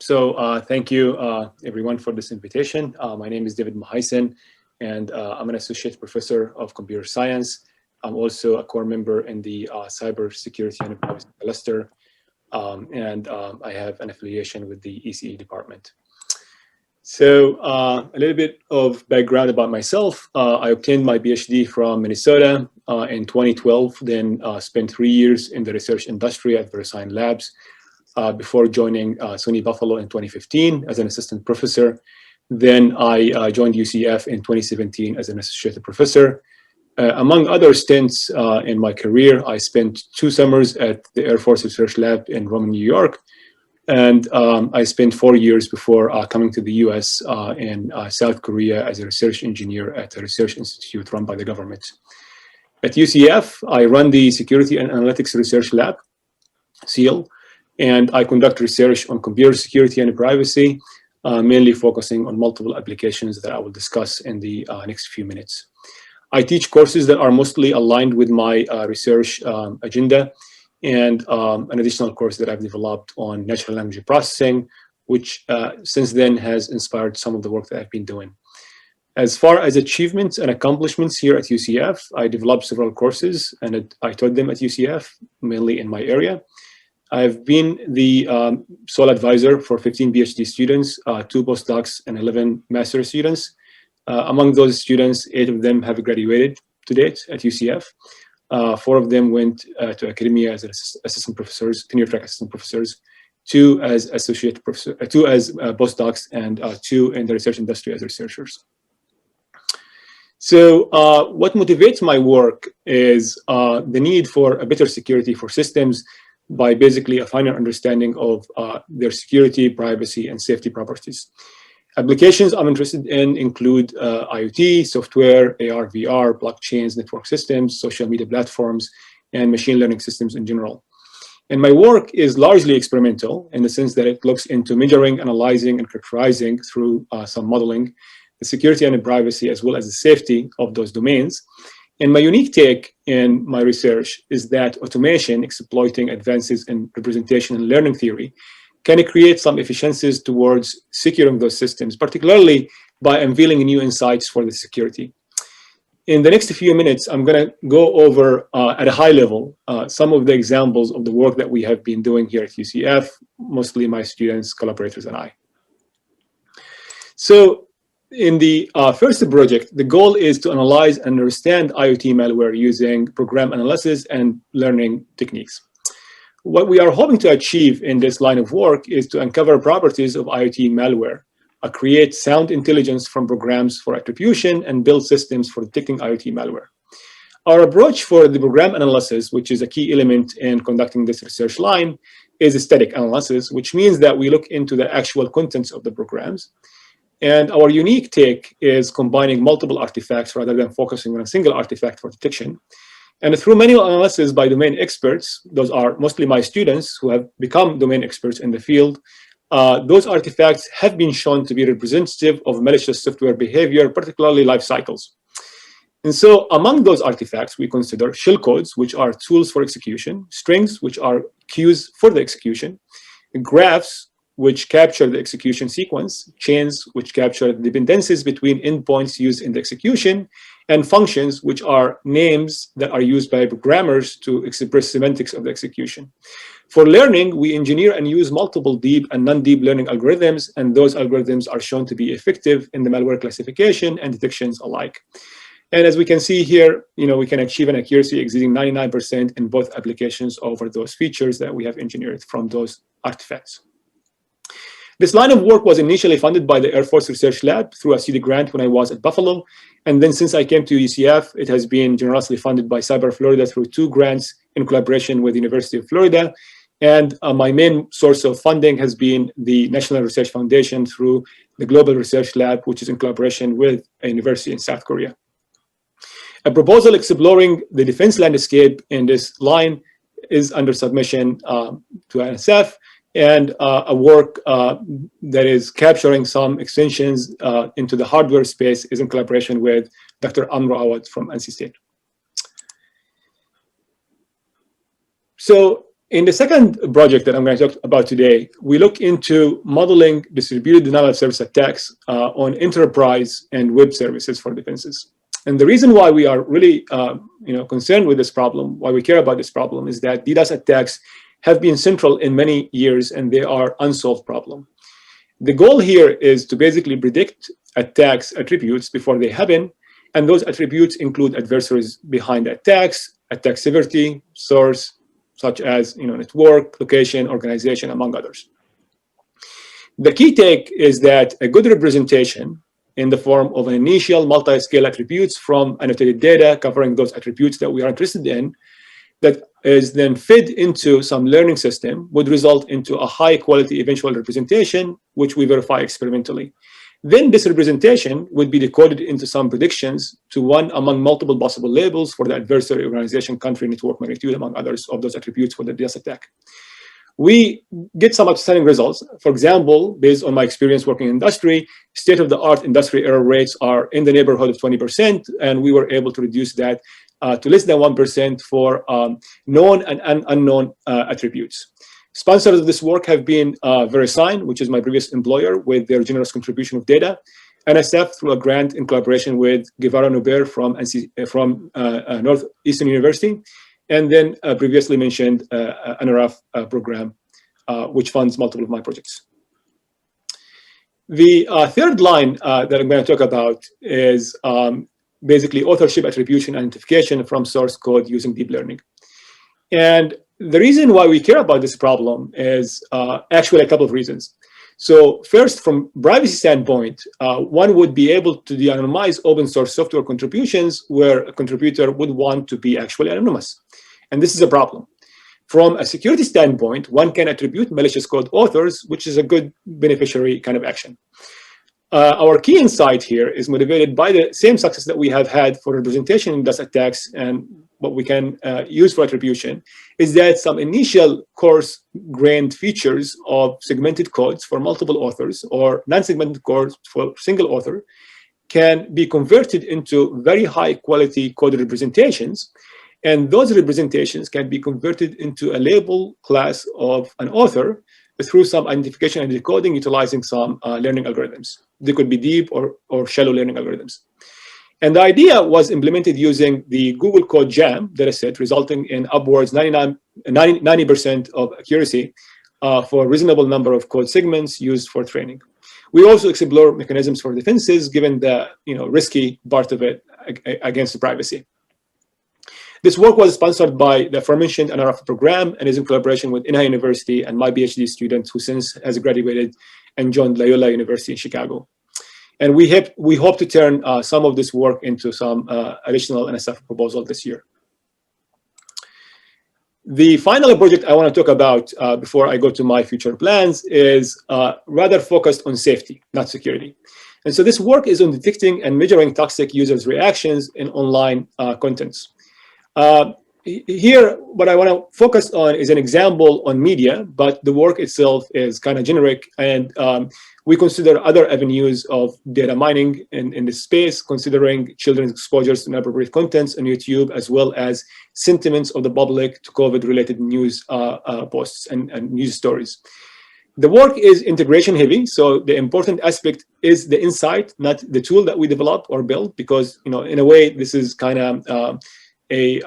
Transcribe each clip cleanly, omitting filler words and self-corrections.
Thank you, everyone, for this invitation. My name is David Mohaisen, and I'm an associate professor of computer science. I'm also a core member in the cybersecurity and privacy cluster, and I have an affiliation with the ECE department. So a little bit of background about myself. I obtained my Ph.D. from Minnesota in 2012, then spent 3 years in the research industry at VeriSign Labs before joining SUNY Buffalo in 2015 as an assistant professor. Then I joined UCF in 2017 as an associate professor. Among other stints in my career, I spent 2 summers at the Air Force Research Lab in Rome, New York. And I spent 4 years before coming to the US in South Korea as a research engineer at a research institute run by the government. At UCF, I run the Security and Analytics Research Lab, SEAL, and I conduct research on computer security and privacy, mainly focusing on multiple applications that I will discuss in the next few minutes. I teach courses that are mostly aligned with my research agenda, and an additional course that I've developed on natural language processing, which since then has inspired some of the work that I've been doing. As far as achievements and accomplishments here at UCF, I developed several courses and I taught them at UCF, mainly in my area. I've been the sole advisor for 15 PhD students, 2 postdocs, and 11 master's students. Among those students, 8 of them have graduated to date at UCF. 4 of them went to academia as assistant professors, tenure track assistant professors, 2 as associate professor, 2 as postdocs, and 2 in the research industry as researchers. So what motivates my work is the need for a better security for systems by basically a finer understanding of their security, privacy, and safety properties. Applications I'm interested in include IoT, software, AR, VR, blockchains, network systems, social media platforms, and machine learning systems in general. And my work is largely experimental in the sense that it looks into measuring, analyzing, and characterizing through some modeling, the security and the privacy, as well as the safety of those domains. And my unique take in my research is that automation, exploiting advances in representation and learning theory, can create some efficiencies towards securing those systems, particularly by unveiling new insights for the security. In the next few minutes, I'm going to go over at a high level some of the examples of the work that we have been doing here at UCF, mostly my students, collaborators, and I. So in the first project, the goal is to analyze and understand IoT malware using program analysis and learning techniques. What we are hoping to achieve in this line of work is to uncover properties of IoT malware, create sound intelligence from programs for attribution, and build systems for detecting IoT malware. Our approach for the program analysis, which is a key element in conducting this research line, is a static analysis, which means that we look into the actual contents of the programs. And our unique take is combining multiple artifacts rather than focusing on a single artifact for detection. And through manual analysis by domain experts, those are mostly my students who have become domain experts in the field, those artifacts have been shown to be representative of malicious software behavior, particularly life cycles. And so among those artifacts, we consider shellcodes, which are tools for execution, strings, which are queues for the execution, graphs, which capture the execution sequence, chains, which capture the dependencies between endpoints used in the execution, and functions, which are names that are used by programmers to express semantics of the execution. For learning, we engineer and use multiple deep and non-deep learning algorithms, and those algorithms are shown to be effective in the malware classification and detections alike. And as we can see here, we can achieve an accuracy exceeding 99% in both applications over those features that we have engineered from those artifacts. This line of work was initially funded by the Air Force Research Lab through a CD grant when I was at Buffalo. And then since I came to UCF, it has been generously funded by Cyber Florida through 2 grants in collaboration with the University of Florida. And my main source of funding has been the National Research Foundation through the Global Research Lab, which is in collaboration with a university in South Korea. A proposal exploring the defense landscape in this line is under submission to NSF. And a work that is capturing some extensions into the hardware space is in collaboration with Dr. Amro Awad from NC State. So In the second project that I'm going to talk about today, we look into modeling distributed denial of service attacks on enterprise and web services for defenses. And the reason why we are really concerned with this problem, why we care about this problem, is that DDoS attacks have been central in many years and they are unsolved problem. The goal here is to basically predict attacks attributes before they happen, and those attributes include adversaries behind the attacks, attack severity, source, such as network, location, organization, among others. The key take is that a good representation in the form of an initial multi-scale attributes from annotated data covering those attributes that we are interested in, that is then fed into some learning system, would result into a high quality eventual representation, which we verify experimentally. Then this representation would be decoded into some predictions to one among multiple possible labels for the adversary, organization, country, network, magnitude, among others of those attributes for the DDoS attack. We get some outstanding results. For example, based on my experience working in industry, state-of-the-art industry error rates are in the neighborhood of 20%, and we were able to reduce that to less than 1% for known and unknown attributes. Sponsors of this work have been VeriSign, which is my previous employer, with their generous contribution of data, NSF through a grant in collaboration with Guevara Nuber from Northeastern University, and then previously mentioned NRF program, which funds multiple of my projects. The third line that I'm going to talk about is basically authorship, attribution, identification from source code using deep learning. And the reason why we care about this problem is actually a couple of reasons. So first, from privacy standpoint, one would be able to de-anonymize open source software contributions where a contributor would want to be actually anonymous. And this is a problem. From a security standpoint, one can attribute malicious code authors, which is a good beneficiary kind of action. Our key insight here is motivated by the same success that we have had for representation in DDoS attacks and what we can use for attribution, is that some initial coarse-grained features of segmented codes for multiple authors or non-segmented codes for single author can be converted into very high-quality code representations. And those representations can be converted into a label class of an author through some identification and decoding utilizing some learning algorithms. They could be deep or shallow learning algorithms. And the idea was implemented using the Google Code Jam dataset, resulting in upwards 90% of accuracy for a reasonable number of code segments used for training. We also explore mechanisms for defenses, given the risky part of it against the privacy. This work was sponsored by the aforementioned NRF program and is in collaboration with Inha University and my PhD student, who since has graduated and joined Loyola University in Chicago. And we hope to turn some of this work into some additional NSF proposal this year. The final project I want to talk about before I go to my future plans is rather focused on safety, not security. And so this work is on detecting and measuring toxic users' reactions in online contents. Here, what I want to focus on is an example on media, but the work itself is kind of generic, and we consider other avenues of data mining in this space, considering children's exposures to inappropriate contents on YouTube, as well as sentiments of the public to COVID-related news posts and news stories. The work is integration heavy, so the important aspect is the insight, not the tool that we develop or build, because in a way, this is kind of a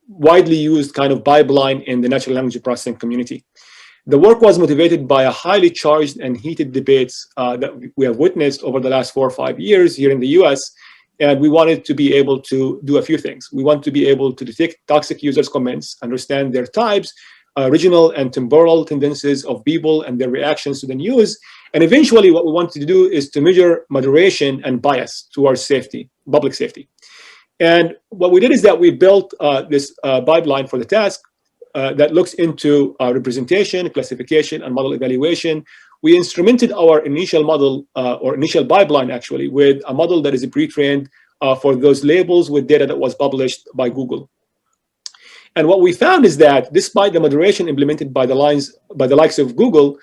widely used kind of pipeline in the natural language processing community. The work was motivated by a highly charged and heated debates that we have witnessed over the last 4 or 5 years here in the US, and we wanted to be able to do a few things. We want to be able to detect toxic users' comments, understand their types, regional and temporal tendencies of people and their reactions to the news, and eventually what we want to do is to measure moderation and bias towards safety, public safety. And what we did is that we built this pipeline for the task that looks into representation, classification, and model evaluation. We instrumented our initial model or initial pipeline actually with a model that is pre-trained for those labels with data that was published by Google. And what we found is that despite the moderation implemented by the likes of Google,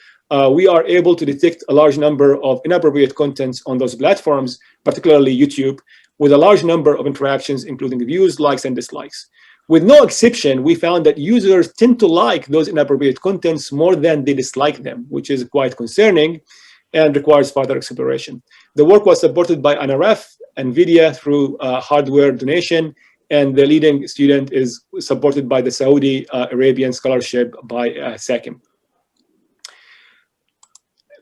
we are able to detect a large number of inappropriate contents on those platforms, particularly YouTube, with a large number of interactions, including views, likes, and dislikes. With no exception, we found that users tend to like those inappropriate contents more than they dislike them, which is quite concerning and requires further exploration. The work was supported by NRF, NVIDIA through hardware donation, and the leading student is supported by the Saudi Arabian scholarship by SACIM.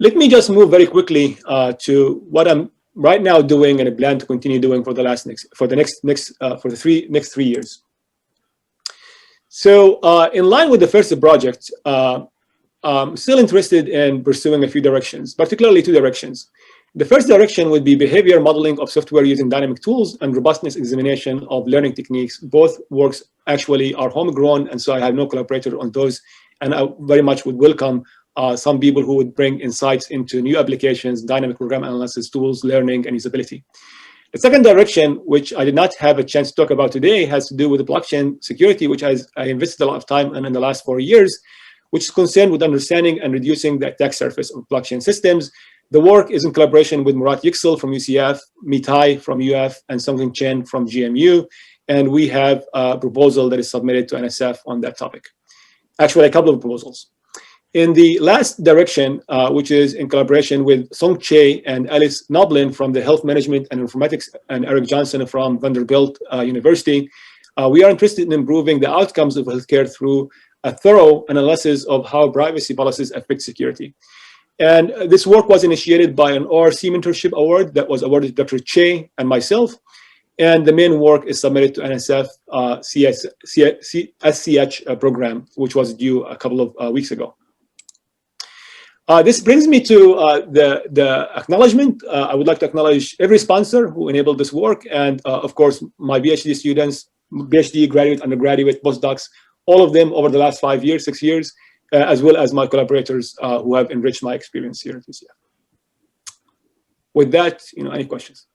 Let me just move very quickly to what I'm right now doing and I plan to continue doing for the next 3 years. So in line with the first project, I'm still interested in pursuing a few directions, particularly 2 directions. The first direction would be behavior modeling of software using dynamic tools and robustness examination of learning techniques. Both works actually are homegrown, and so I have no collaborator on those. And I very much would welcome some people who would bring insights into new applications, dynamic program analysis tools, learning, and usability. The second direction, which I did not have a chance to talk about today, has to do with the blockchain security, which I invested a lot of time in the last 4 years, which is concerned with understanding and reducing the attack surface of blockchain systems. The work is in collaboration with Murat Yüksel from UCF, Mitai from UF, and Sungkyun Chen from GMU. And we have a proposal that is submitted to NSF on that topic. Actually, a couple of proposals. In the last direction, which is in collaboration with Song Che and Alice Noblin from the Health Management and Informatics, and Eric Johnson from Vanderbilt University, we are interested in improving the outcomes of healthcare through a thorough analysis of how privacy policies affect security. And this work was initiated by an ORC mentorship award that was awarded to Dr. Che and myself. And the main work is submitted to NSF SCH program, which was due a couple of weeks ago. This brings me to the acknowledgement. I would like to acknowledge every sponsor who enabled this work. And of course, my PhD students, PhD graduate, undergraduate, postdocs, all of them over the last 5 years, 6 years, as well as my collaborators who have enriched my experience here at UCF. With that, any questions?